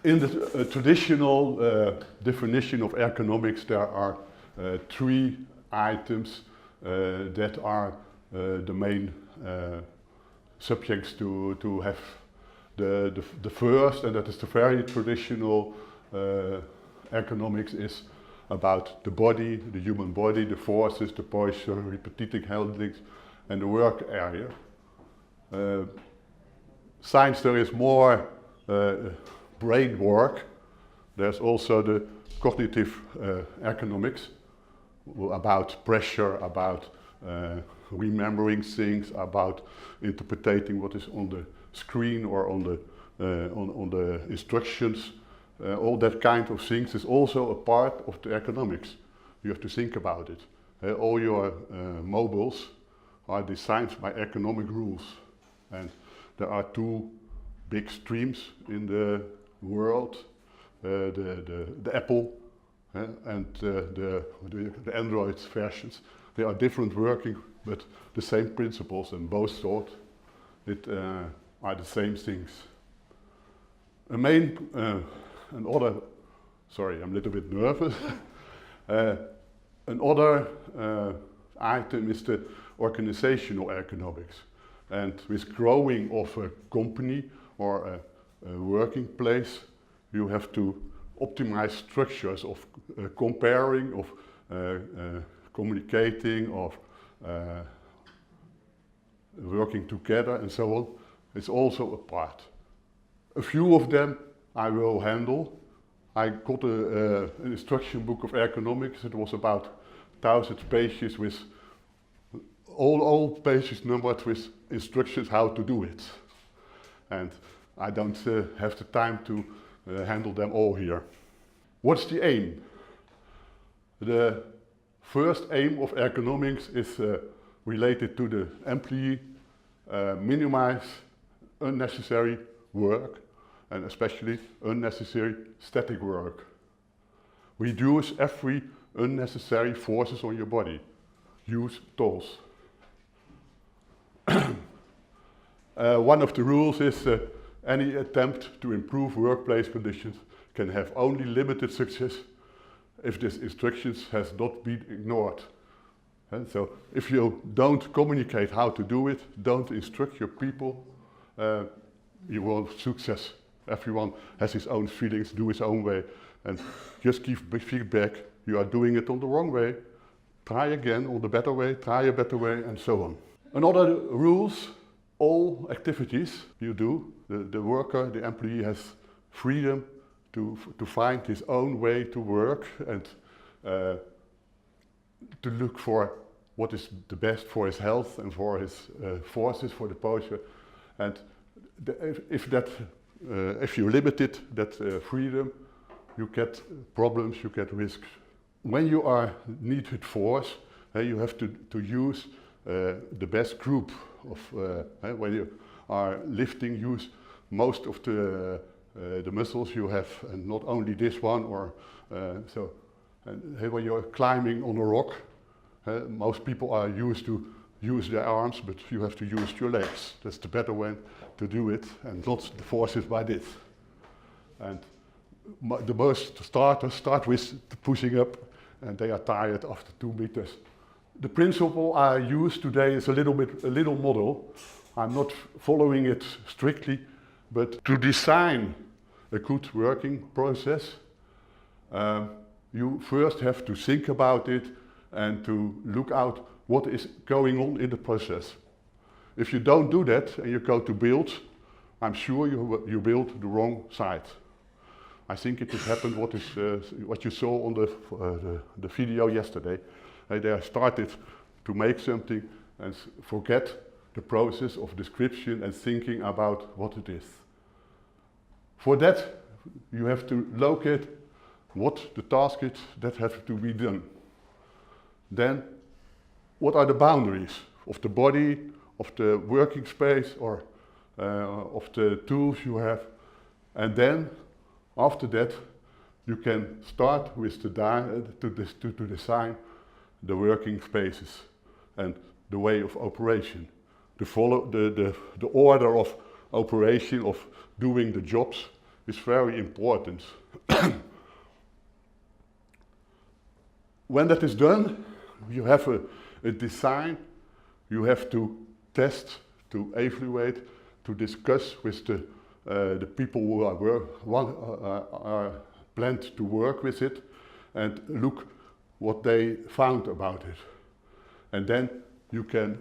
In the traditional definition of ergonomics, there are three items that are the main subjects to have the first, and that is the very traditional ergonomics, is about the body, the human body, the forces, the posture, repetitive handlings, and the work area. Since there is more brain work, there's also the cognitive ergonomics about pressure, about remembering things, about interpreting what is on the screen or on the instructions. All that kind of things is also a part of the ergonomics. You have to think about it. All your mobiles are designed by ergonomic rules, and there are two big streams in the world, the Apple and the Android versions. They are different working, but the same principles, and both thought it are the same things. Sorry, I'm a little bit nervous. Another item is the organizational ergonomics. And with growing of a company or a working place, you have to optimize structures of comparing, of communicating, of working together, and so on. It's also a part. A few of them I will handle. I got an instruction book of ergonomics. It was about 1,000 pages with all pages numbered with instructions how to do it. And I don't have the time to handle them all here. What's the aim? The first aim of ergonomics is related to the employee, minimize unnecessary work, and especially unnecessary static work. Reduce every unnecessary forces on your body. Use tools. One of the rules is any attempt to improve workplace conditions can have only limited success if these instructions has not been ignored. And so if you don't communicate how to do it, don't instruct your people, you won't success. Everyone has his own feelings, do his own way, and just give feedback. You are doing it on the wrong way. Try again on the better way, try a better way, and so on. Another rules, all activities you do, the worker, the employee has freedom to find his own way to work and to look for what is the best for his health and for his forces, for the posture. And if you limit that freedom, you get problems, you get risks. When you are needed force, you have to use the best group of, when you are lifting, use most of the muscles you have, and not only this one, or so. And when you're climbing on a rock, most people are used to use their arms, but you have to use your legs. That's the better way to do it, and not the forces by this. And the most starters start with pushing up, and they are tired after 2 meters. The principle I use today is a little model. I'm not following it strictly, but to design a good working process, you first have to think about it and to look out what is going on in the process. If you don't do that and you go to build, I'm sure you build the wrong side. I think it has happened what you saw on the video yesterday. They started to make something and forget the process of description and thinking about what it is. For that, you have to locate what the task is that has to be done. Then, what are the boundaries of the body, of the working space, or of the tools you have? And then, after that, you can start with to design the working spaces and the way of operation, to follow the order of operation of doing the jobs is very important. When that is done, you have a design, you have to test, to evaluate, to discuss with the people who are planned to work with it, and look what they found about it. And then you can,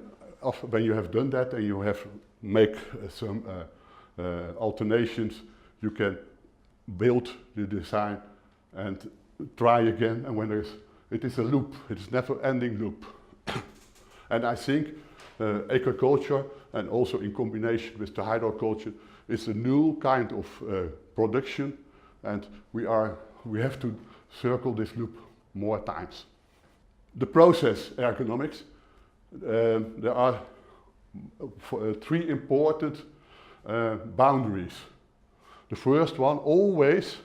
when you have done that and you have make some alternations, you can build the design and try again. And when it is a loop, it is never-ending loop. And I think aquaculture, and also in combination with the hydroculture, is a new kind of production, and we have to circle this loop more times. The process ergonomics, there are three important boundaries. The first one always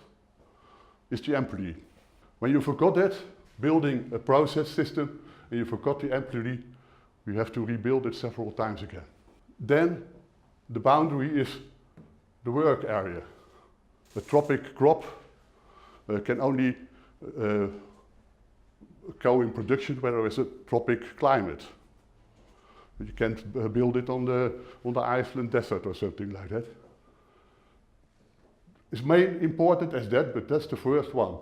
is the employee. When you forgot that, building a process system, and you forgot the employee, you have to rebuild it several times again. Then the boundary is the work area. A tropic crop can only go in production where there is a tropic climate. You can't build it on the Iceland desert or something like that. It's main important as that, but that's the first one.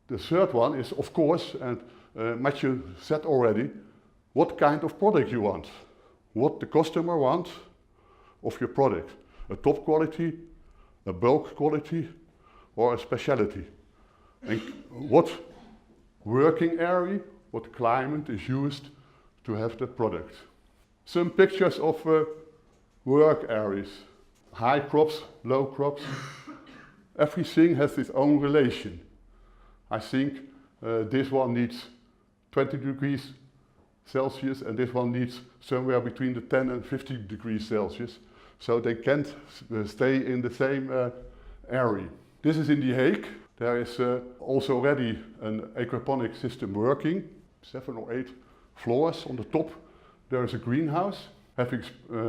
The third one is, of course, and Matthew said already, what kind of product you want. What the customer wants of your product. A top quality, a bulk quality, or a specialty. And what working area, what climate is used to have the product. Some pictures of work areas. High crops, low crops. Everything has its own relation. I think this one needs 20 degrees Celsius and this one needs somewhere between the 10 and 15 degrees Celsius. So they can't stay in the same area. This is in The Hague. There is also already an aquaponic system working, 7 or 8 floors. On the top there is a greenhouse having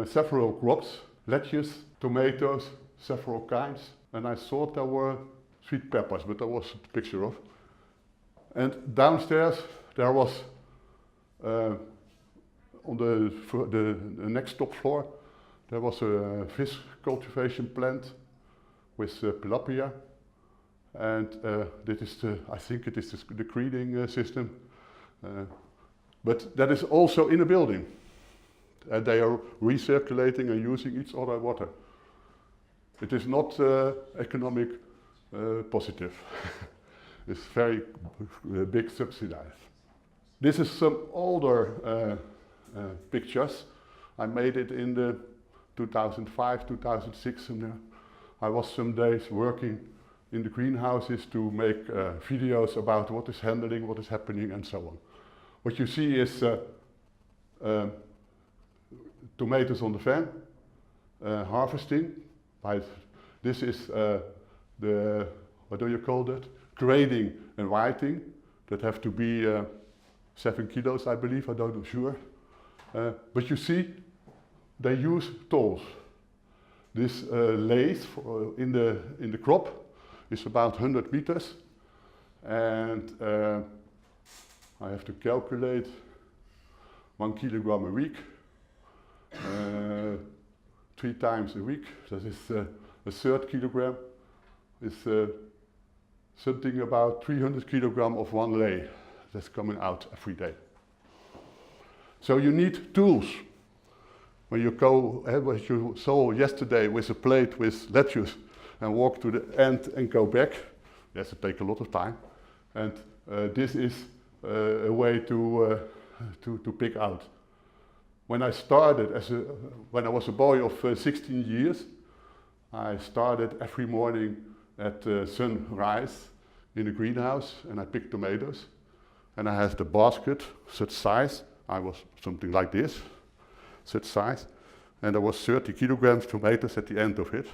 several crops, lettuce, tomatoes, several kinds. And I thought there were sweet peppers, but there wasn't a picture of. And downstairs there was, on the next top floor, there was a fish cultivation plant with tilapia. And this is I think it is the creeding system. But that is also in a building. And they are recirculating and using each other water. It is not economic positive. It's very big subsidized. This is some older pictures. I made it in the 2005, 2006. And I was some days working in the greenhouses to make videos about what is handling, what is happening, and so on. What you see is tomatoes on the van, harvesting. This is the, what do you call that? Grading and whiting. That have to be 7 kilos, I believe, I don't know sure. But you see, they use tools. This lathe in the crop is about 100 meters. And I have to calculate 1 kilogram a week. 3 times a week. That is a third kilogram. Is something about 300 kilogram of one lay that's coming out every day. So you need tools. When you go, as you saw yesterday, with a plate with lettuce and walk to the end and go back, yes, it takes a lot of time. And this is a way to pick out. When I started, when I was a boy of 16 years, I started every morning at sunrise in the greenhouse and I picked tomatoes. And I had the basket, such size, I was something like this, such size. And there was 30 kilograms tomatoes at the end of it.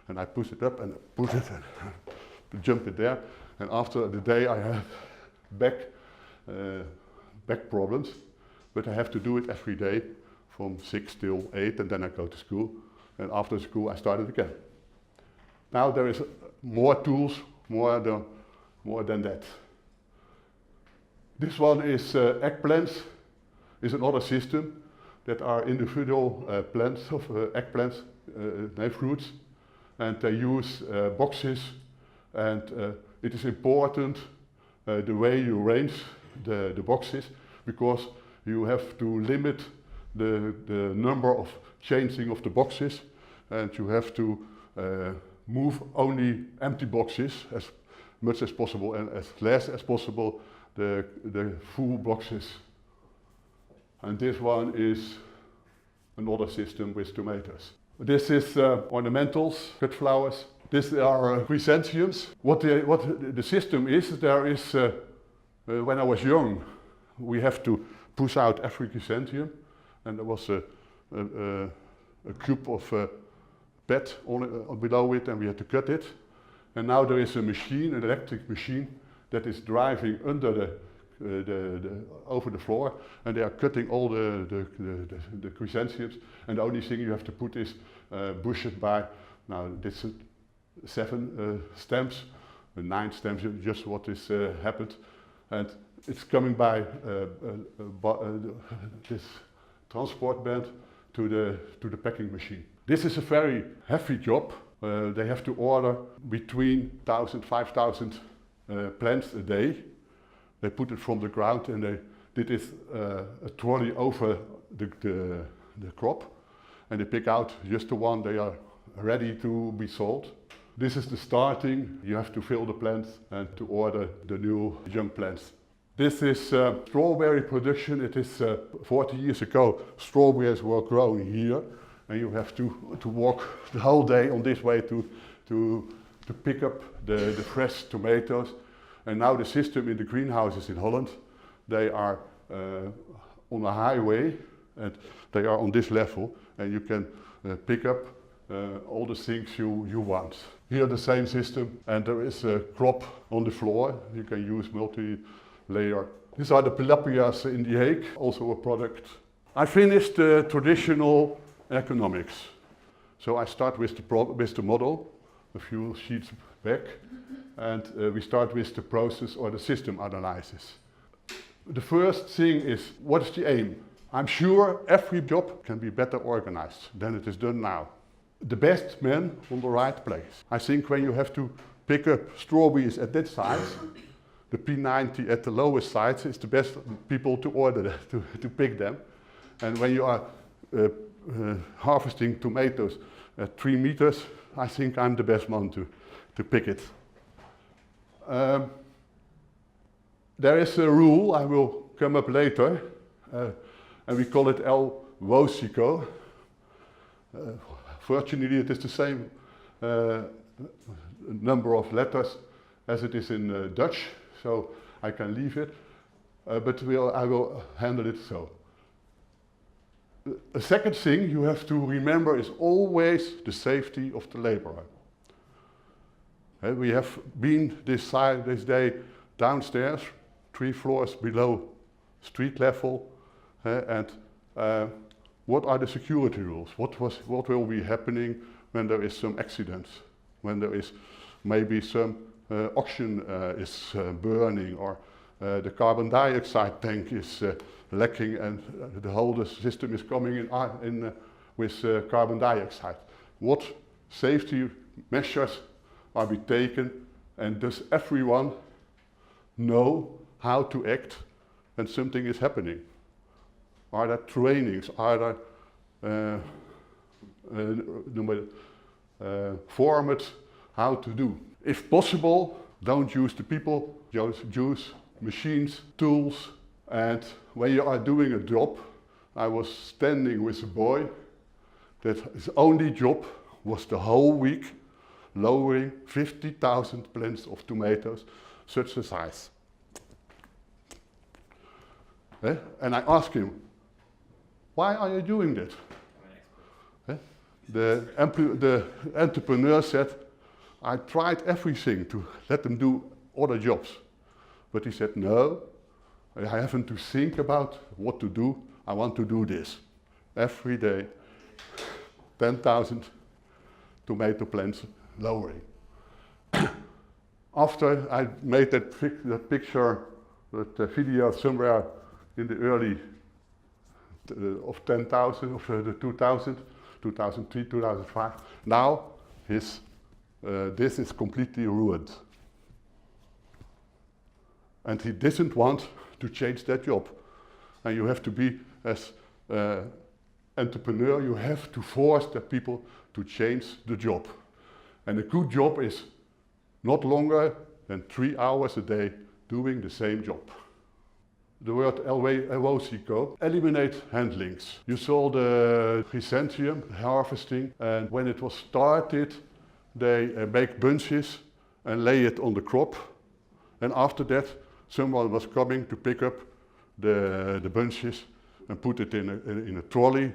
And I push it up and push it and jump it there. And after the day I had back problems. But I have to do it every day from 6 till 8 and then I go to school. And after school I started again. Now there is more tools, more than that. This one is Eggplants, is another system that are individual plants of eggplants, fruits, and they use boxes, and it is important the way you arrange the boxes, because you have to limit the number of changing of the boxes, and you have to move only empty boxes as much as possible, and as less as possible the full boxes. And this one is another system with tomatoes. This is ornamentals, cut flowers. These are chrysanthemums. What the system is, there is, when I was young, we have to push out every chrysanthemum, and there was a cube of bed below it, and we had to cut it. And now there is a machine, an electric machine, that is driving under over the floor, and they are cutting all the chrysanthemums, and the only thing you have to put is bush it by, now this is 7 stems, 9 stems, just what is happened, and it's coming by this transport band to the packing machine. This is a very heavy job. They have to order between 1,000, 5,000 plants a day. They put it from the ground, and they did it a trolley over the crop, and they pick out just the one they are ready to be sold. This is the starting. You have to fill the plants and to order the new young plants. This is strawberry production. It is 40 years ago, strawberries were grown here, and you have to walk the whole day on this way to pick up the fresh tomatoes. And now the system in the greenhouses in Holland, they are on a highway, and they are on this level, and you can pick up all the things you want. Here the same system, and there is a crop on the floor. You can use multi-layer. These are the tilapias in the Hague, also a product. I finished the traditional ergonomics. So I start with the model, a few sheets back, and we start with the process or the system analysis. The first thing is, what is the aim? I'm sure every job can be better organized than it is done now. The best man on the right place. I think when you have to pick up strawberries at that size, the P90 at the lowest size is the best people to order that, to pick them. And when you are harvesting tomatoes at 3 meters, I think I'm the best one to pick it. There is a rule, I will come up later, and we call it El Wosico. Fortunately, it is the same number of letters as it is in Dutch, so I can leave it, but I will handle it so. A second thing you have to remember is always the safety of the laborer. We have been this day downstairs, 3 floors below street level, and what are the security rules? What will be happening when there is some accident? When there is maybe some oxygen is burning, or the carbon dioxide tank is lacking, and the whole system is coming in with carbon dioxide. What safety measures are be taken, and does everyone know how to act when something is happening? Are there trainings? Are there formats how to do? If possible, don't use the people, just use machines, tools, and when you are doing a job, I was standing with a boy that his only job was the whole week lowering 50,000 plants of tomatoes, such a size. And I asked him, why are you doing that? The entrepreneur said, I tried everything to let them do other jobs. But he said, no, I haven't to think about what to do. I want to do this. Every day, 10,000 tomato plants lowering. After I made that picture, that video somewhere in the early of 10,000, of the 2000, 2003, 2005, now this is completely ruined. And he didn't want to change that job. And you have to be, as entrepreneur, you have to force the people to change the job. And a good job is not longer than 3 hours a day doing the same job. The word LWCO, eliminate handlings. You saw the chrysanthemum harvesting, and when it was started, they make bunches and lay it on the crop. And after that, someone was coming to pick up the bunches and put it in a trolley,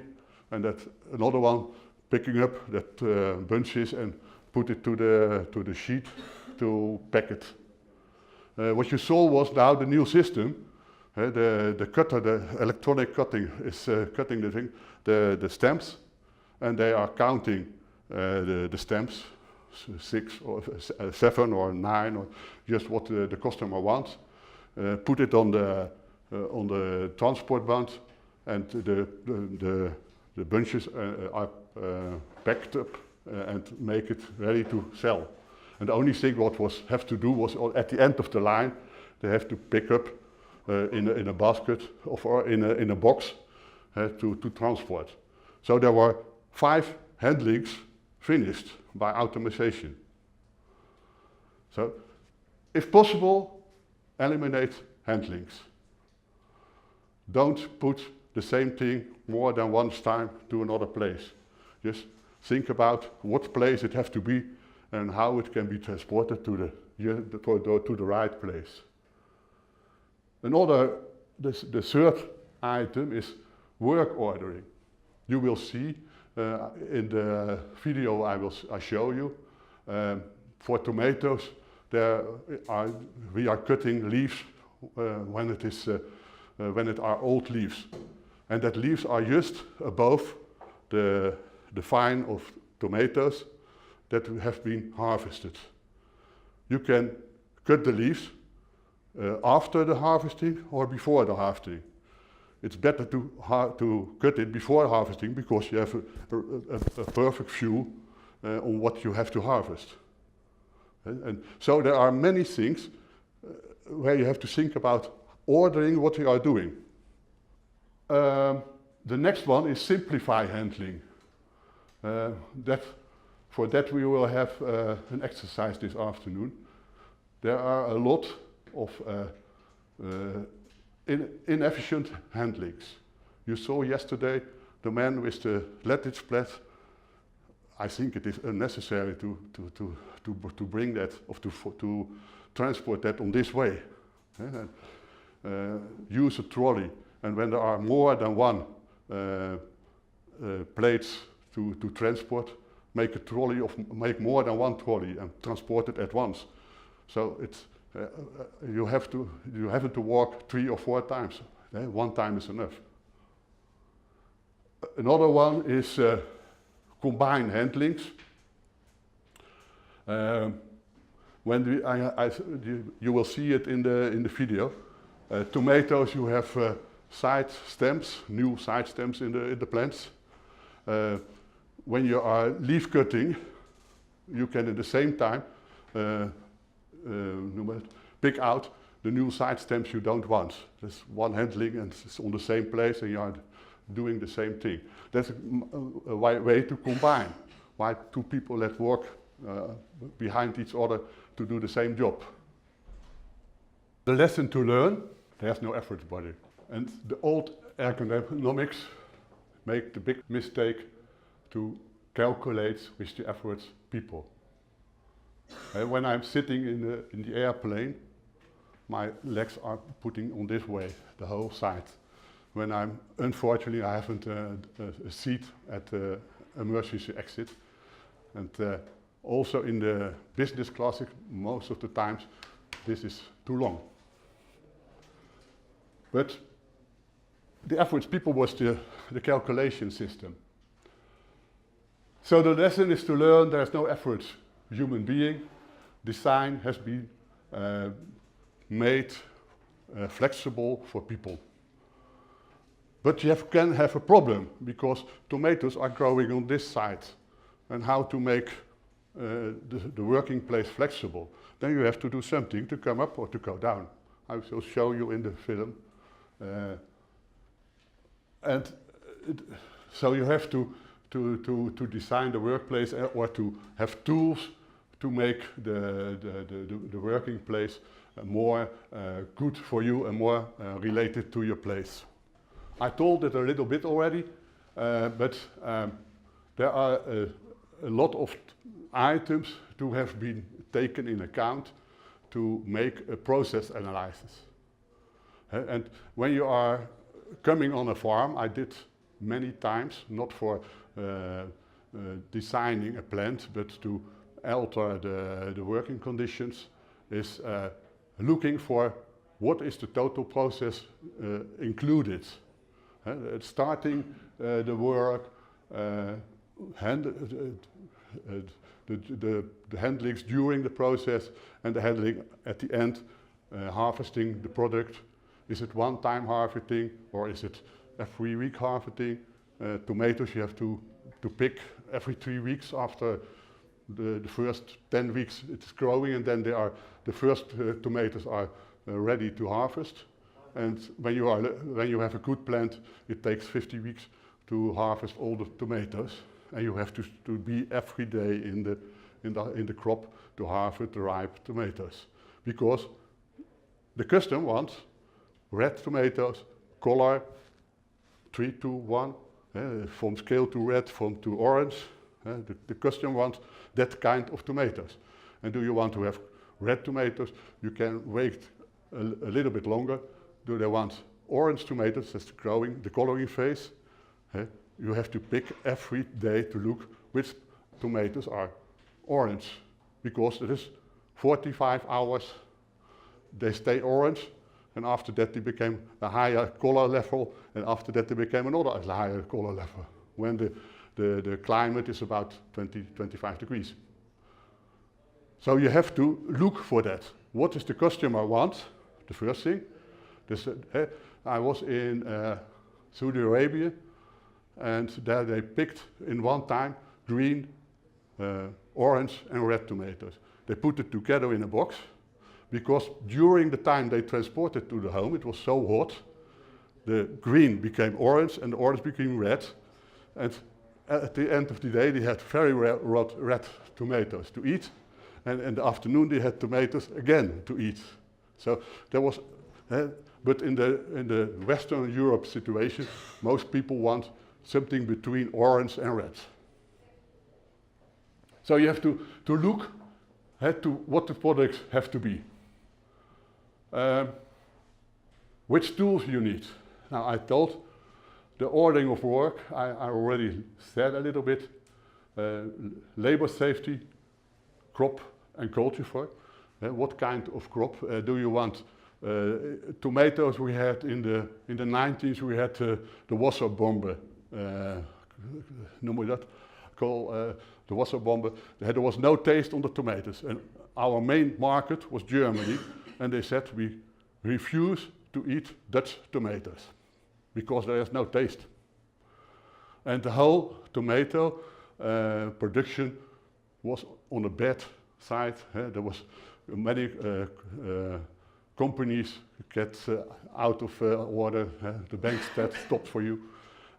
and that another one picking up that bunches and put it to the sheet to pack it. What you saw was now the new system. The cutter, the electronic cutting, is cutting the stamps, and they are counting the stamps, 6 or 7 or 9, or just what the customer wants. Put it on the transport band, and the bunches are packed up and make it ready to sell. And the only thing what have to do was at the end of the line, they have to pick up in a basket or in a box to transport. So there were 5 handlings finished by automation. So, if possible, eliminate handlings. Don't put the same thing more than one time to another place. Just think about what place it has to be and how it can be transported to the right place. The third item is work ordering. You will see in the video I show you, for tomatoes, we are cutting leaves when it are old leaves, and that leaves are just above the vine of tomatoes that have been harvested. You can cut the leaves after the harvesting or before the harvesting. It's better to cut it before harvesting because you have a perfect view on what you have to harvest. And so there are many things where you have to think about ordering what you are doing. The next one is simplify handling. For that we will have an exercise this afternoon. There are a lot of inefficient handlings. You saw yesterday the man with the lettuce plat. I think it is unnecessary to bring that, or to transport that on this way. Use a trolley, and when there are more than one plates to transport, make more than one trolley and transport it at once. So it's you have to walk 3 or 4 times. One time is enough. Another one is combine handlings. You will see it in the video. Tomatoes, you have side stems, new side stems in the plants. When you are leaf cutting, you can at the same time pick out the new side stems you don't want. There's one handling and it's on the same place and you are doing the same thing. That's a way to combine. Why 2 people that work behind each other to do the same job. The lesson to learn, there's no effort body. And the old ergonomics make the big mistake to calculate with the efforts people. When I'm sitting in the airplane, my legs are putting on this way, the whole side. When unfortunately I haven't a seat at the emergency exit. And also in the business class, most of the times, this is too long. But the average people was the calculation system. So the lesson is to learn there's no effort human being, design has been made flexible for people. But you can have a problem because tomatoes are growing on this side. And how to make the working place flexible? Then you have to do something to come up or to go down. I will show you in the film. So you have to design the workplace or to have tools to make the working place more good for you and more related to your place. I told it a little bit already, but there are a lot of items to have been taken in account to make a process analysis. And when you are coming on a farm, I did many times, not for designing a plant, but to alter the working conditions, is looking for what is the total process included. Starting the work, the handlings during the process, and the handling at the end, harvesting the product. Is it one-time harvesting or is it every week harvesting? Tomatoes you have to pick every 3 weeks after the first 10 weeks it's growing, and then the first tomatoes are ready to harvest. And when you have a good plant, it takes 50 weeks to harvest all the tomatoes, and you have to be every day in the crop to harvest the ripe tomatoes, because the customer wants red tomatoes, color 3 to 1, from scale to red, from to orange. The customer wants that kind of tomatoes. And do you want to have red tomatoes? You can wait a little bit longer. Do they want orange tomatoes? That's the coloring phase. You have to pick every day to look which tomatoes are orange, because it is 45 hours they stay orange, and after that they became a higher color level, and after that they became another higher color level, when the climate is about 20-25 degrees. So you have to look for that. What does the customer want? The first thing. I was in Saudi Arabia, and there they picked in one time green, orange and red tomatoes. They put it together in a box, because during the time they transported to the home, it was so hot, the green became orange and the orange became red, and at the end of the day they had very red tomatoes to eat, and in the afternoon they had tomatoes again to eat. So there was, but in the Western Europe situation, most people want something between orange and red. So you have to look to what the products have to be. Which tools you need. Now I told the ordering of work, I already said a little bit. Labor safety, crop and cultivar. What kind of crop do you want? Tomatoes we had in the 90s, we had the wasserbombe, noem je dat? The wasserbombe. There was no taste on the tomatoes, and our main market was Germany, and they said we refuse to eat Dutch tomatoes because there is no taste. And the whole tomato production was on a bad side. There was many companies get out of order. The banks that stopped for you.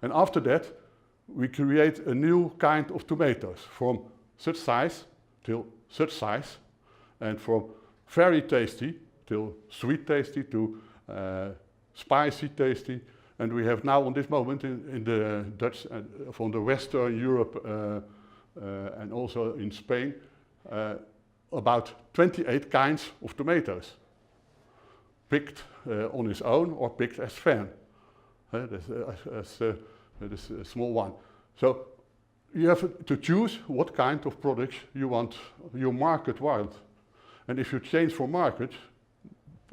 And after that, we create a new kind of tomatoes from such size till such size, and from very tasty till sweet tasty to spicy tasty. And we have now on this moment in the Dutch, from the Western Europe and also in Spain, about 28 kinds of tomatoes, picked on its own or picked as fan. This small one. So you have to choose what kind of products you want your market wild. And if you change from market,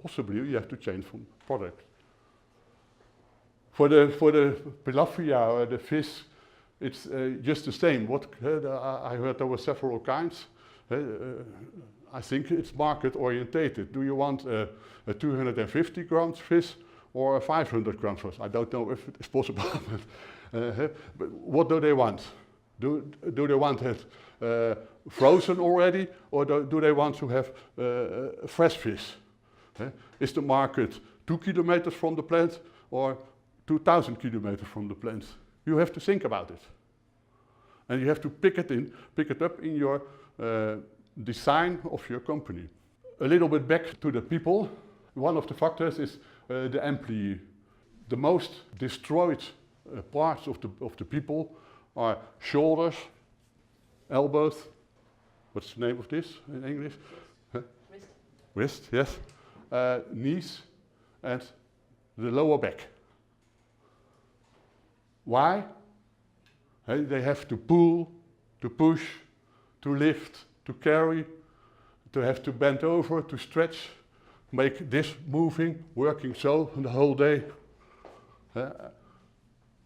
possibly you have to change from product. For the tilapia the fish, it's just the same. I heard there were several kinds. I think it's market orientated. Do you want a 250 grams fish or a 500 grams fish? I don't know if it's possible. But what do they want? Do they want it frozen already, or do they want to have fresh fish? Is the market 2 kilometers from the plant or 2,000 kilometers from the plant? You have to think about it. And you have to pick it up in your design of your company. A little bit back to the people. One of the factors is the employee. The most destroyed parts of the people are shoulders, elbows. What's the name of this in English? Wrist. Wrist, yes. Knees and the lower back. Why? They have to pull, to push, to lift, to carry, to have to bend over, to stretch, make this moving, working so the whole day.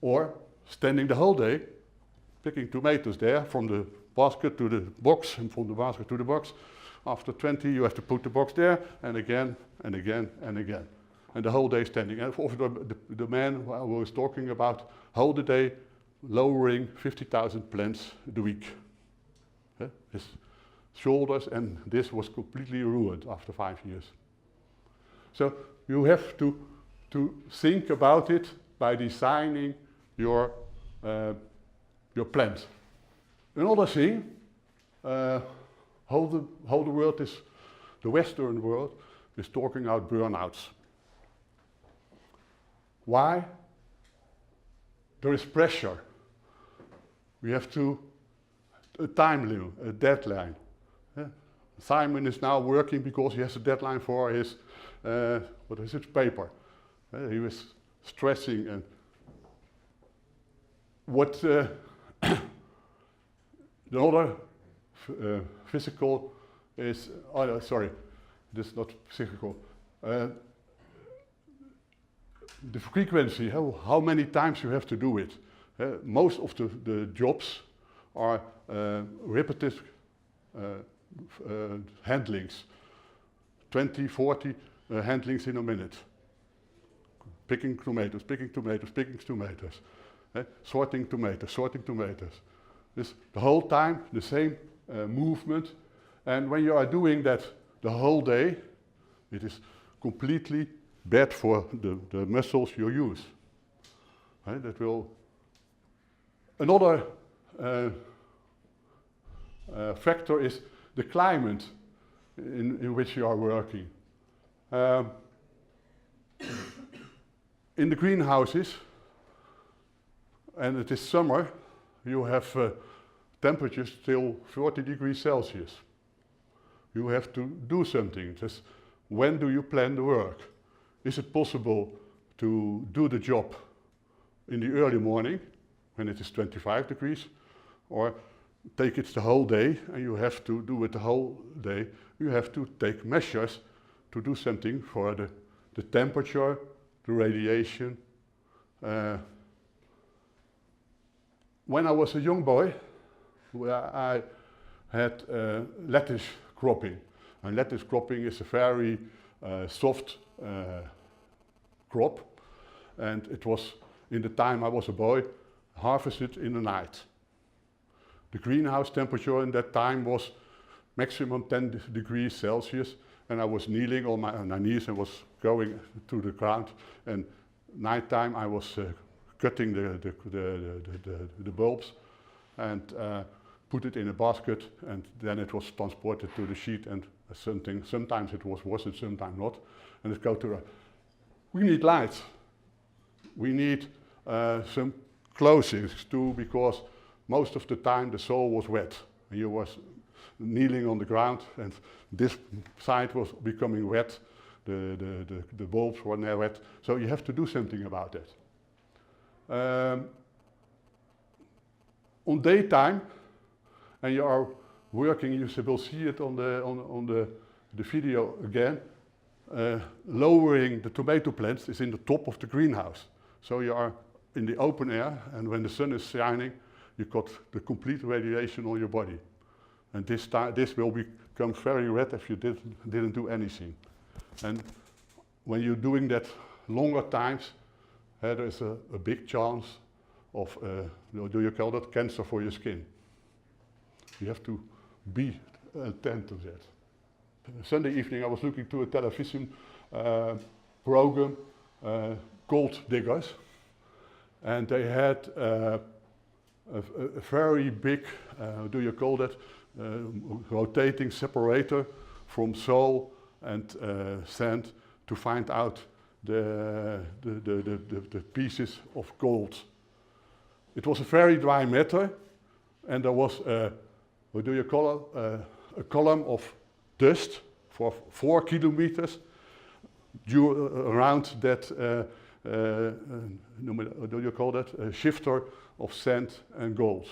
Or standing the whole day, picking tomatoes there from the basket to the box and from the basket to the box. After 20 you have to put the box there and again and again and again. And the whole day standing. And for the man who I was talking about, whole the day lowering 50,000 plants a week. His shoulders, and this was completely ruined after 5 years. So you have to think about it by designing your plant. Another thing, how the world is, the Western world is talking about burnouts. Why? There is pressure. We have a time limit, a deadline. Simon is now working because he has a deadline for his, paper. He was stressing and what the other physical is, oh no, sorry, this is not physical. The frequency, how many times you have to do it. Most of the jobs are repetitive handlings, 20, 40 handlings in a minute. Picking tomatoes, picking tomatoes, picking tomatoes. Sorting tomatoes, sorting tomatoes. This the whole time, the same movement. And when you are doing that the whole day, it is completely bad for the muscles you use. That will. Another factor is the climate in which you are working. In the greenhouses, and it is summer, you have temperatures till 40 degrees Celsius. You have to do something. Just when do you plan the work? Is it possible to do the job in the early morning when it is 25 degrees, or take it the whole day and you have to do it the whole day? You have to take measures to do something for the temperature, the radiation. When I was a young boy, I had lettuce cropping. And lettuce cropping is a very soft crop. And it was, in the time I was a boy, harvested in the night. The greenhouse temperature in that time was maximum 10 degrees Celsius. And I was kneeling on my knees and was going to the ground. And nighttime I was cutting the bulbs and put it in a basket, and then it was transported to the sheet, and sometimes it was washed, sometimes not. And it goes to we need light. We need some clothing too, because most of the time the soil was wet. And you was kneeling on the ground, and this side was becoming wet. The bulbs were now wet. So you have to do something about that. On daytime, and you are working, you will see it on the video again. Lowering the tomato plants is in the top of the greenhouse. So you are in the open air, and when the sun is shining, you got the complete radiation on your body. And this will become very red if you didn't do anything. And when you're doing that longer times, there is a big chance of, do you call that, cancer for your skin. You have to be attentive to that. Sunday evening I was looking to a television program, Gold Diggers, and they had a very big, do you call that, rotating separator from soil and sand to find out the pieces of gold. It was a very dry matter, and there was what do you call it, a column of dust for 4 kilometers around that, what do you call that, a shifter of sand and gold.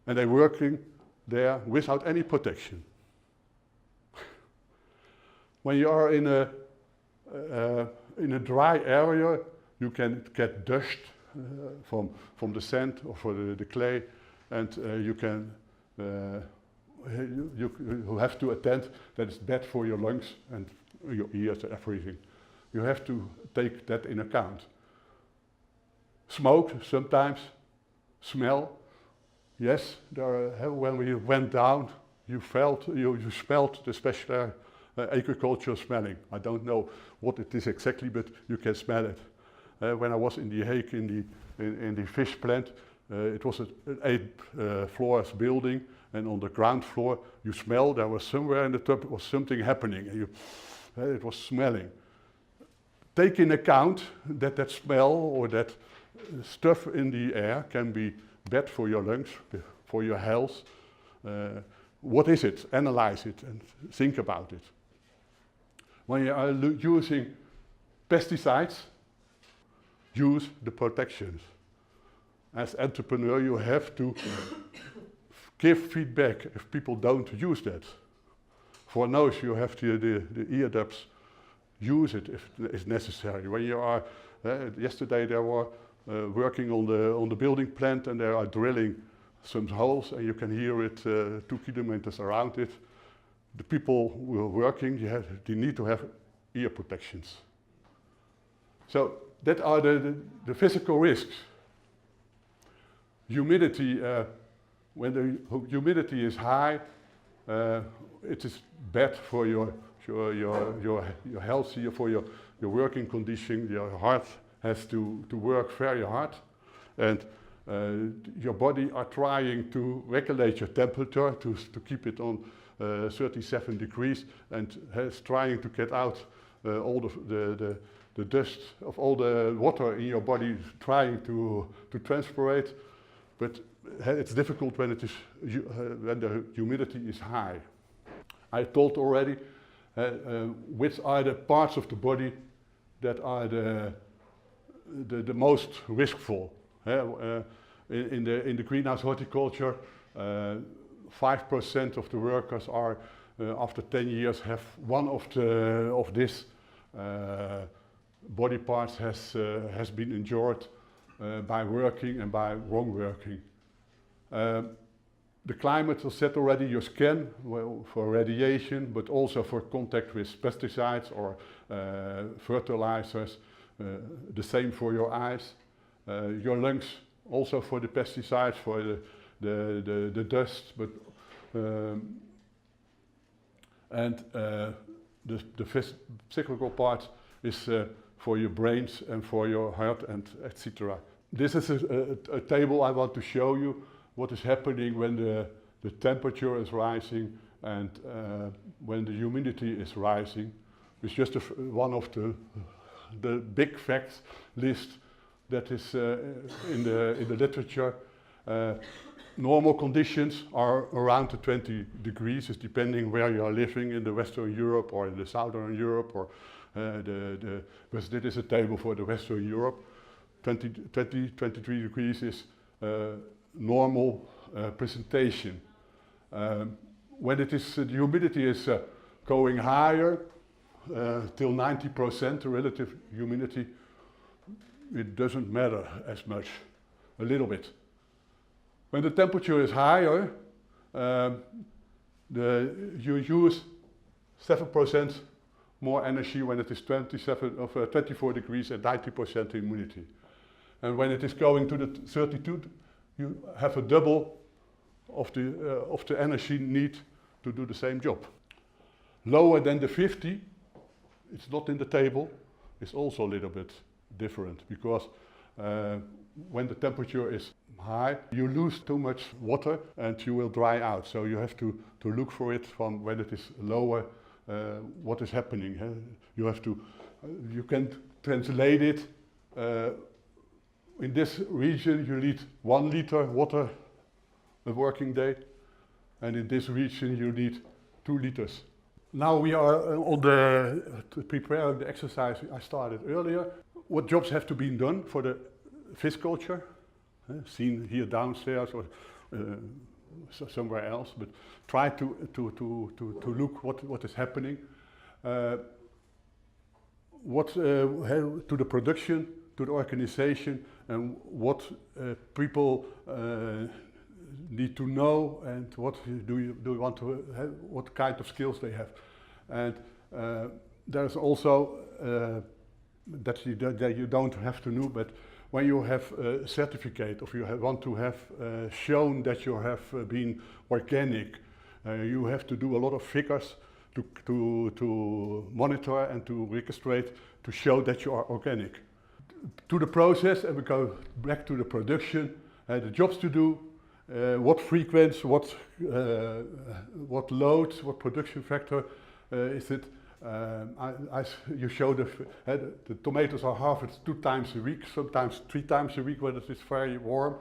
And they're working there without any protection. When you are in a dry area, you can get dust from the sand or from the clay, and you can you have to attend that it's bad for your lungs and your ears and everything. You have to take that in account. Smoke sometimes, smell. Yes, when we went down, you smelled the special agricultural smelling. I don't know what it is exactly, but you can smell it. When I was in The Hague in the fish plant, it was an 8 floors building, and on the ground floor you smell there was somewhere in the top was something happening, and it was smelling. Take in account that that smell or that stuff in the air can be bad for your lungs, for your health. What is it? Analyze it and think about it. When you are using pesticides, use the protections. As entrepreneur, you have to give feedback if people don't use that. For nose, you have the eardubs. Use it if it's necessary. When you are, yesterday they were working on the building plant, and they are drilling some holes, and you can hear it 2 kilometers around it. The people who are working, they need to have ear protections. So that are the physical risks. Humidity, when the humidity is high, it is bad for your health, for your working condition. Your heart has to work very hard, and your body are trying to regulate your temperature to keep it on 37 degrees, and is trying to get out all the dust of all the water in your body, trying to transpirate, but it's difficult when it is when the humidity is high. I told already which are the parts of the body that are the most riskful. In the greenhouse horticulture, 5% of the workers are after 10 years have one of this body parts has been injured by working and by wrong working. The climate will set already your skin for radiation, but also for contact with pesticides or fertilizers. The same for your eyes, your lungs, also for the pesticides, for the dust, but and the cyclical part is for your brains and for your heart and etc. This is a table I want to show you what is happening when the temperature is rising and when the humidity is rising. It's just one of the big facts list that is in the literature. Normal conditions are around the 20 degrees, it's depending where you are living in the Western Europe or in the Southern Europe, or but this is a table for the Western Europe. 23 degrees is normal presentation. When it is the humidity is going higher till 90%, the relative humidity, it doesn't matter as much, a little bit. When the temperature is higher, You use 7% more energy when it is 24 degrees and 90% humidity. And when it is going to the 32, you have a double of the energy need to do the same job. Lower than the 50, it's not in the table, it's also a little bit different because when the temperature is high, you lose too much water and you will dry out. So you have to look for it from when it is lower, what is happening. You can translate it. In this region you need 1 liter water a working day, and in this region you need 2 liters. Now we are on preparing the exercise I started earlier. What jobs have to be done for the fish culture? Seen here downstairs or somewhere else, but try to look what is happening. To the production, to the organization, and what people need to know, and what do you want to have, what kind of skills they have. And there's also that you don't have to know, but when you have a certificate, or you want to have shown that you have been organic, you have to do a lot of figures to monitor and to registrate to show that you are organic. To the process, and we go back to the production, the jobs to do, what frequency, what load, what production factor is it. You show the tomatoes are harvested 2 times a week, sometimes 3 times a week when it is very warm.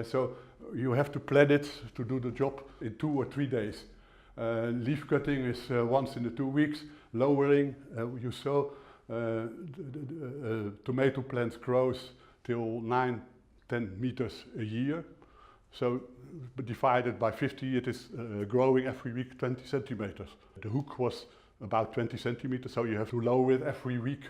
So you have to plan it to do the job in 2 or 3 days. Leaf cutting is once in the 2 weeks. Lowering, you sow. Tomato plants grows till 9-10 meters a year. So divided by 50, it is growing every week 20 centimeters. The hook was about 20 centimeters, so you have to lower it every week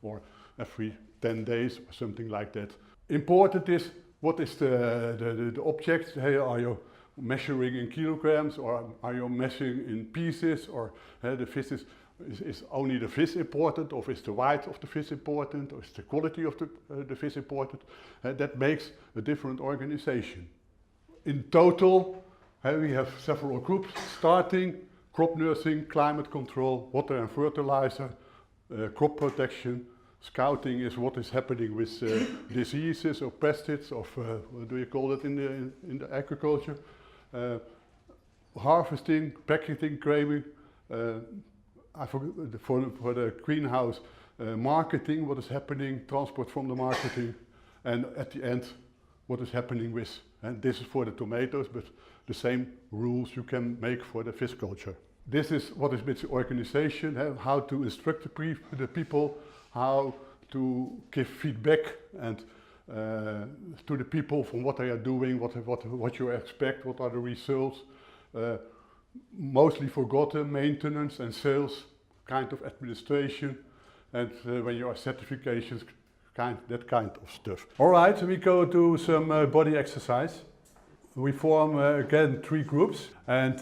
or every 10 days or something like that. Important is, what is the object? Hey, are you measuring in kilograms, or are you measuring in pieces, or the fish is only the fish important, or is the weight of the fish important, or is the quality of the fish important? That makes a different organization. In total, we have several groups starting: crop nursing, climate control, water and fertilizer, crop protection. Scouting is what is happening with diseases or pests, of what do you call it in the agriculture? Harvesting, packaging, grading. I forgot for the greenhouse, marketing, what is happening, transport from the marketing, and at the end, what is happening with. And this is for the tomatoes, but the same rules you can make for the fish culture. This is what is with the organization, how to instruct the people, how to give feedback and to the people from what they are doing, what you expect, what are the results. Mostly forgotten: maintenance and sales, kind of administration, and when you are certifications, that kind of stuff. All right, we go to some body exercise. We form again 3 groups, and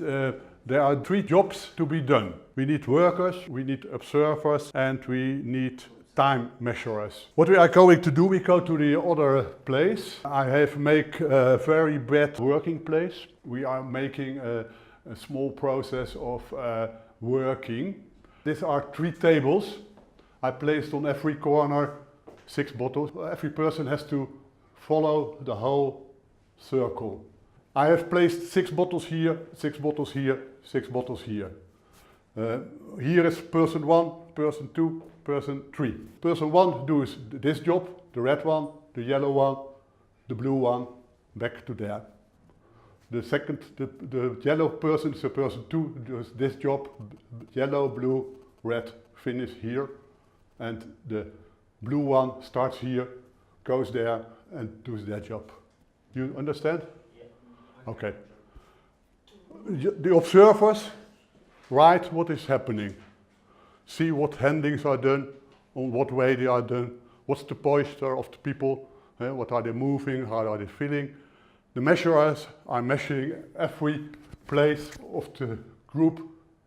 there are 3 jobs to be done. We need workers, we need observers, and we need time measurers. What we are going to do, we go to the other place. I have made a very bad working place. We are making a small process of working. These are 3 tables. I placed on every corner 6 bottles. Every person has to follow the whole circle. I have placed 6 bottles here, 6 bottles here, 6 bottles here. Here is person 1, person 2, person 3. Person 1 does this job, the red one, the yellow one, the blue one, back to there. The yellow person is the person 2, does this job, yellow, blue, red, finish here. And the blue one starts here, goes there, and does their job. You understand? Yeah. Okay. The observers write what is happening. See what handlings are done, on what way they are done, what's the posture of the people, what are they moving, how are they feeling. The measurers are measuring every place of the group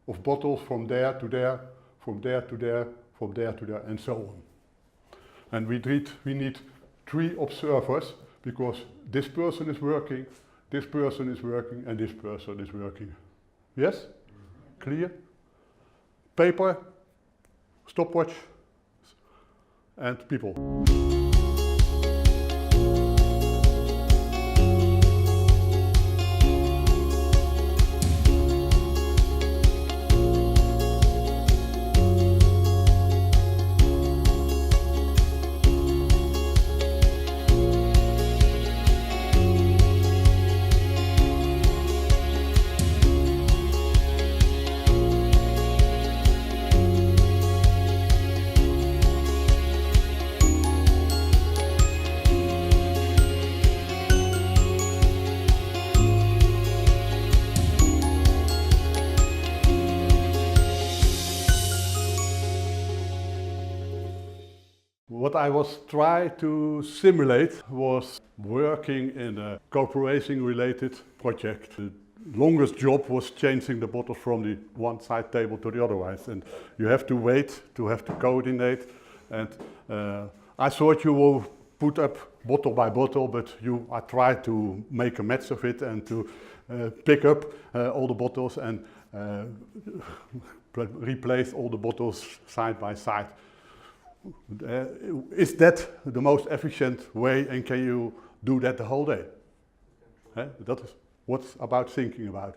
of bottles from there to there, from there to there, from there to there, and so on. And we need 3 observers, because this person is working, this person is working, and this person is working. Yes? Clear? Paper, stopwatch, and people. What I was trying to simulate was working in a cooperation-related project. The longest job was changing the bottles from the one side table to the other one, and you have to wait to have to coordinate. And I thought you will put up bottle by bottle, but I tried to make a match of it and to pick up all the bottles and replace all the bottles side by side. Is that the most efficient way, and can you do that the whole day? That is what's about thinking about.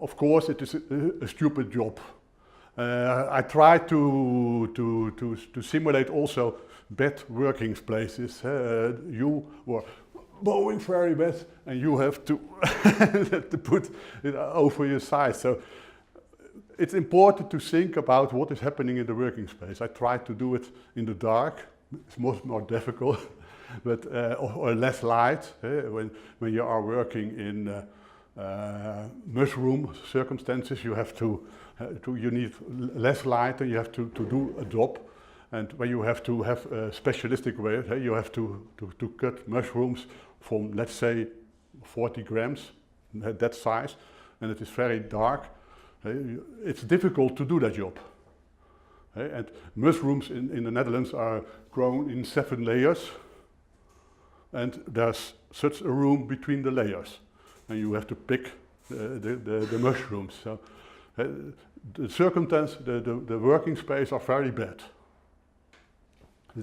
Of course, it is a stupid job. I tried to simulate also bad working places. You were bowing very bad, and you have to, to put it over your side. So it's important to think about what is happening in the working space. I tried to do it in the dark. It's much more difficult, but or less light. When you are working in mushroom circumstances, you have you need less light, and you have to do a job. And when you have to have a specialistic way, you have to cut mushrooms from, let's say, 40 grams, that size, and it is very dark. It's difficult to do that job. And mushrooms in the Netherlands are grown in 7 layers, and there's such a room between the layers, and you have to pick the mushrooms. So the circumstance, the working space are very bad.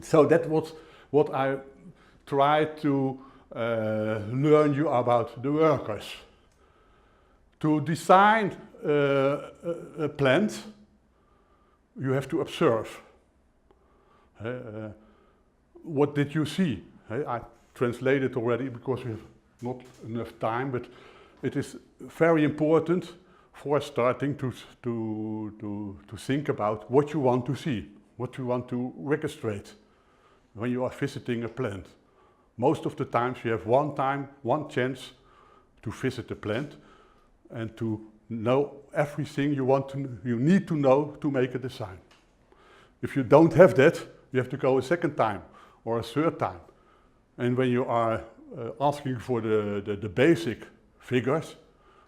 So that was what I tried to learn you about the workers. To design a plant, you have to observe. What did you see? I translated already because we have not enough time, but it is very important for starting to think about what you want to see, what you want to registrate when you are visiting a plant. Most of the times you have one chance to visit the plant and to know everything you need to know to make a design. If you don't have that, you have to go a second time or a third time. And when you are asking for the basic figures,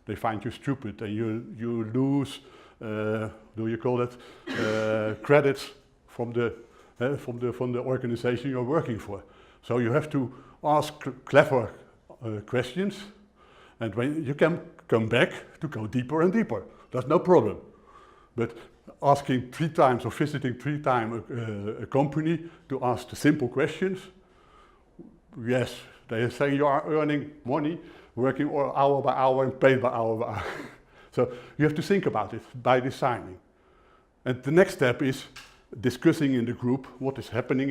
they find you stupid, and you lose, do you call it, credits from the organization you're working for. So you have to ask clever questions, and when you can come back to go deeper and deeper. That's no problem. But asking 3 times or visiting 3 times a company to ask the simple questions, yes, they are saying you are earning money, working hour by hour and paid by hour by hour. So you have to think about it by designing. And the next step is discussing in the group what is happening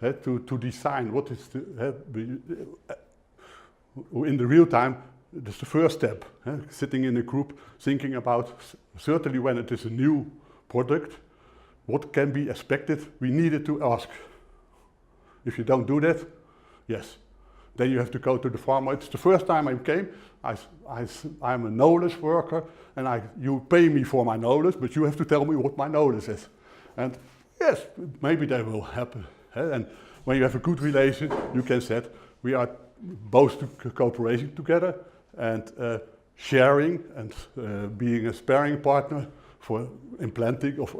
to design what is in the real time. That's the first step, sitting in a group, thinking about, certainly when it is a new product, what can be expected, we needed to ask. If you don't do that, yes, then you have to go to the farmer. It's the first time I came, I'm a knowledge worker, and you pay me for my knowledge, but you have to tell me what my knowledge is. And yes, maybe that will happen. And when you have a good relation, you can say, we are both cooperating together, and sharing and being a sparring partner for implanting of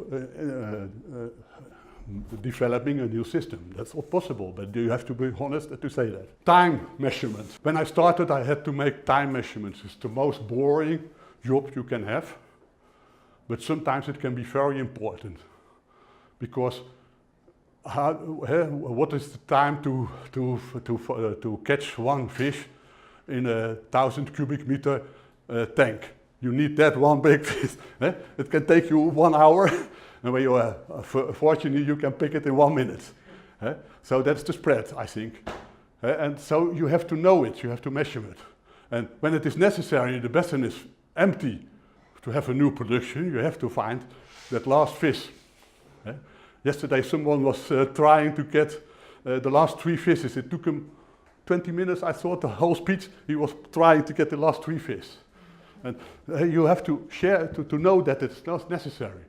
developing a new system. That's all possible, but you have to be honest to say that. Time measurements. When I started, I had to make time measurements. It's the most boring job you can have, but sometimes it can be very important, because what is the time to catch one fish in a 1,000 cubic meter tank? You need that one big fish. It can take you 1 hour, and when you are fortunate, you can pick it in 1 minute. So that's the spread, I think. And so you have to know it, you have to measure it. And when it is necessary, the basin is empty to have a new production, you have to find that last fish. Yesterday someone was trying to get the last 3 fishes. It took him 20 minutes, I thought, the whole speech, he was trying to get the last 3 fish. And you have to share, to know that it's not necessary.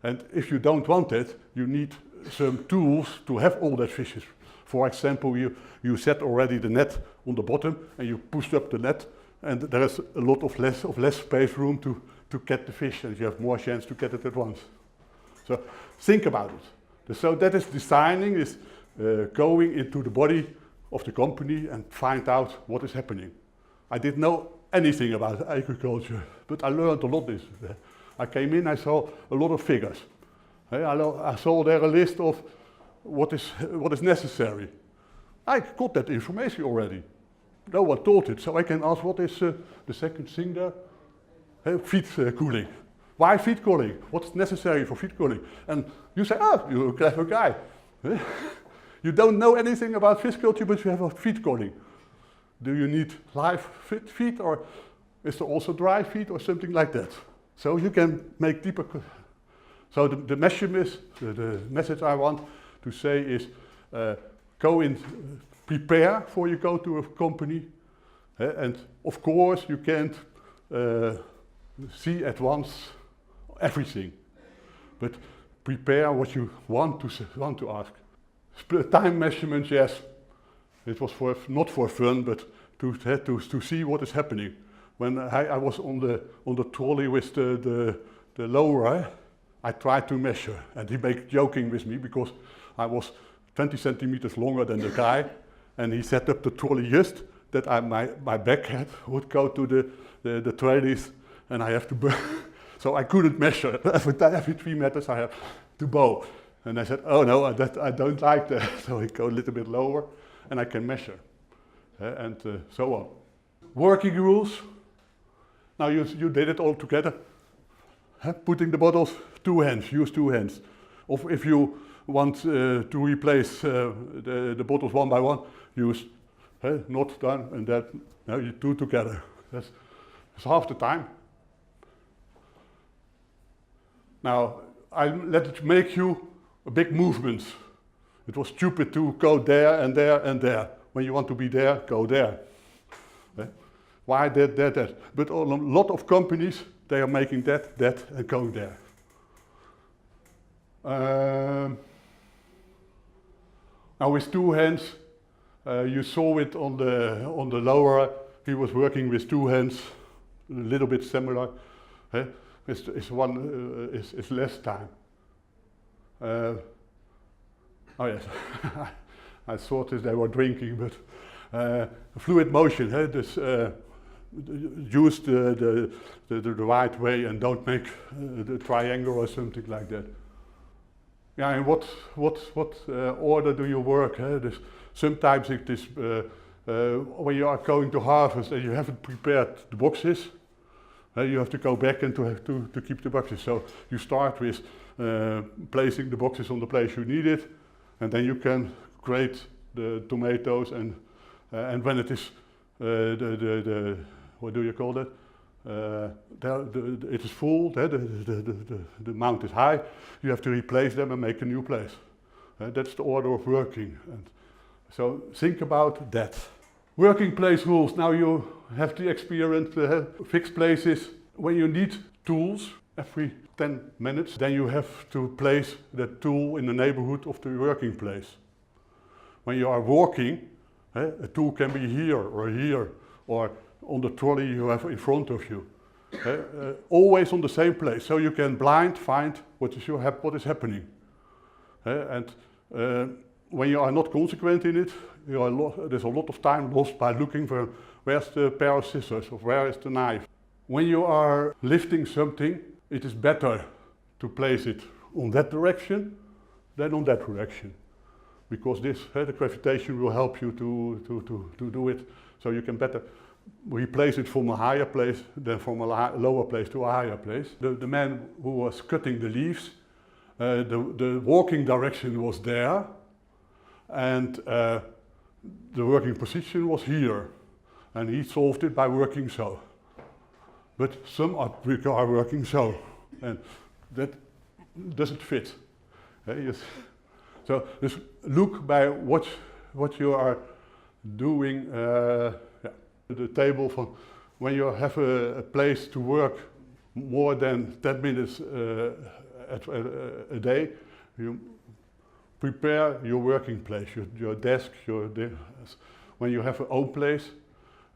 And if you don't want it, you need some tools to have all that fishes. For example, you set already the net on the bottom and you push up the net, and there is a lot of less space room to get the fish, and you have more chance to get it at once. So think about it. So that is designing, is going into the body of the company and find out what is happening. I didn't know anything about agriculture, but I learned a lot this. I came in, I saw a lot of figures. I saw there a list of what is necessary. I got that information already. No one taught it, so I can ask what is the second thing there? Feed cooling. Why feed cooling? What's necessary for feed cooling? And you say, oh, you're a clever guy. You don't know anything about fish culture, but you have a feed cooling. Do you need live feed, or is there also dry feed or something like that? So you can make deeper. So the measurement, the message I want to say is, go in, prepare before you go to a company. And of course you can't see at once everything, but prepare what you want to ask. Time measurements, yes, it was not for fun, but to see what is happening. When I was on the trolley with the lower, I tried to measure, and he made joking with me because I was 20 centimeters longer than the guy, and he set up the trolley just that my back head would go to the trolleys, and I have to so I couldn't measure. Every 3 meters I have to bow. And I said, oh no, I don't like that. So I go a little bit lower and I can measure. And so on. Working rules. Now you did it all together. Putting the bottles, 2 hands, use 2 hands. Or if you want to replace the bottles 1 by 1, use not done and that. No, you 2 together. That's half the time. Now, I let it make you a big movement. It was stupid to go there and there and there. When you want to be there, go there. Why that? But a lot of companies, they are making that, and going there. Now with 2 hands, you saw it on the lower. He was working with 2 hands, a little bit similar. It's less time. Oh yes, I thought they were drinking, but fluid motion. This use the right way and don't make the triangle or something like that. Yeah, and what order do you work? Sometimes it is when you are going to harvest and you haven't prepared the boxes. You have to go back and to keep the boxes. So you start with placing the boxes on the place you need it, and then you can grate the tomatoes, and when it is what do you call that? It is full. The amount is high. You have to replace them and make a new place. That's the order of working. And so think about that. Working place rules. Now you have the experience, fixed places. When you need tools every 10 minutes, then you have to place that tool in the neighborhood of the working place. When you are walking, a tool can be here, or on the trolley you have in front of you. Always on the same place, so you can blind find what is happening. And when you are not consequent in it, there's a lot of time lost by looking for where's the pair of scissors or where is the knife. When you are lifting something, it is better to place it on that direction than on that direction, because this the gravitation will help you to do it, so you can better replace it from a higher place than from a lower place to a higher place. The man who was cutting the leaves, the walking direction was there, and the working position was here, and he solved it by working so. But some are working so, and that doesn't fit. Yes. So just look by what you are doing. The table for when you have a place to work more than 10 minutes a day, you prepare your working place, your desk, when you have an own place,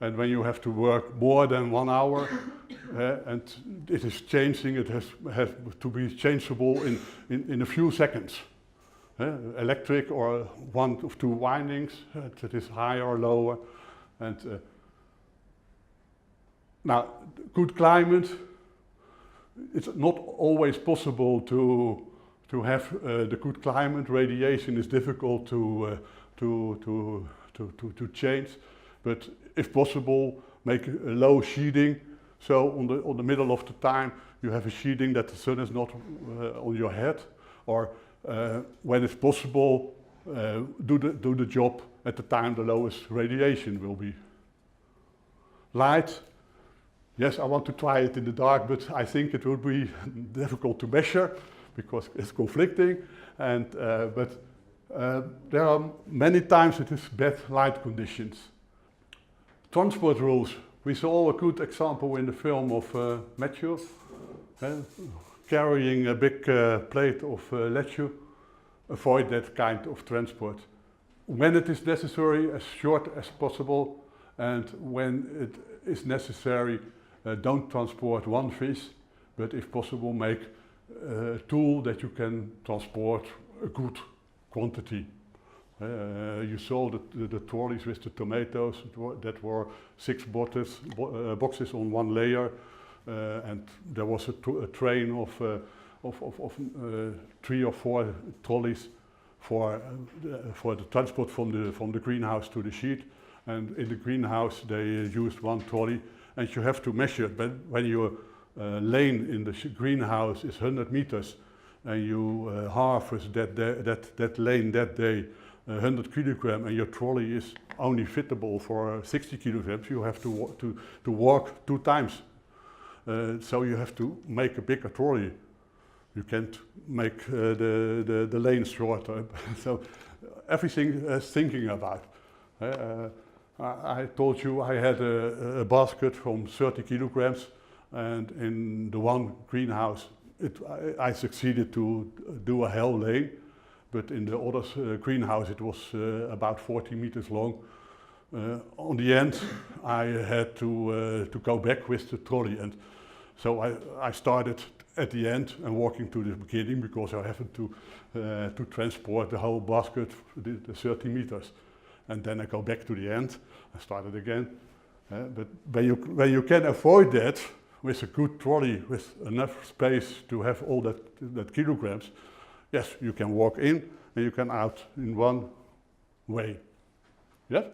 and when you have to work more than 1 hour, and it is changing, it has to be changeable in a few seconds. Electric or one of two windings, that is higher or lower. And now, good climate, it's not always possible to have the good climate. Radiation is difficult to change, but if possible, make a low sheeting. So on the middle of the time, you have a sheeting that the sun is not on your head, or when it's possible, do the job at the time the lowest radiation will be. Light. Yes, I want to try it in the dark, but I think it would be difficult to measure because it's conflicting. And there are many times it is bad light conditions. Transport rules. We saw a good example in the film of Matthew, carrying a big plate of lechu. Avoid that kind of transport. When it is necessary, as short as possible, and when it is necessary, don't transport one fish, but if possible make a tool that you can transport a good quantity. You saw the trolleys with the tomatoes that were 6 boxes on one layer, and there was a train of 3 or 4 trolleys for the transport from the greenhouse to the sheet. And in the greenhouse they used 1 trolley, and you have to measure. But when your lane in the greenhouse is 100 meters, and you harvest that lane that day 100 kilograms, and your trolley is only fittable for 60 kilograms, you have to walk 2 times. So you have to make a bigger trolley. You can't make the lane shorter. So everything is thinking about. I told you I had a basket from 30 kilograms, and in the one greenhouse I succeeded to do a hell lane, but in the other greenhouse it was about 40 meters long. On the end I had to go back with the trolley, and so I started at the end and walking to the beginning because I have to transport the whole basket, the 30 meters. And then I go back to the end, I started again. But when you can avoid that with a good trolley, with enough space to have all that kilograms, yes, you can walk in and you can out in one way. Yes?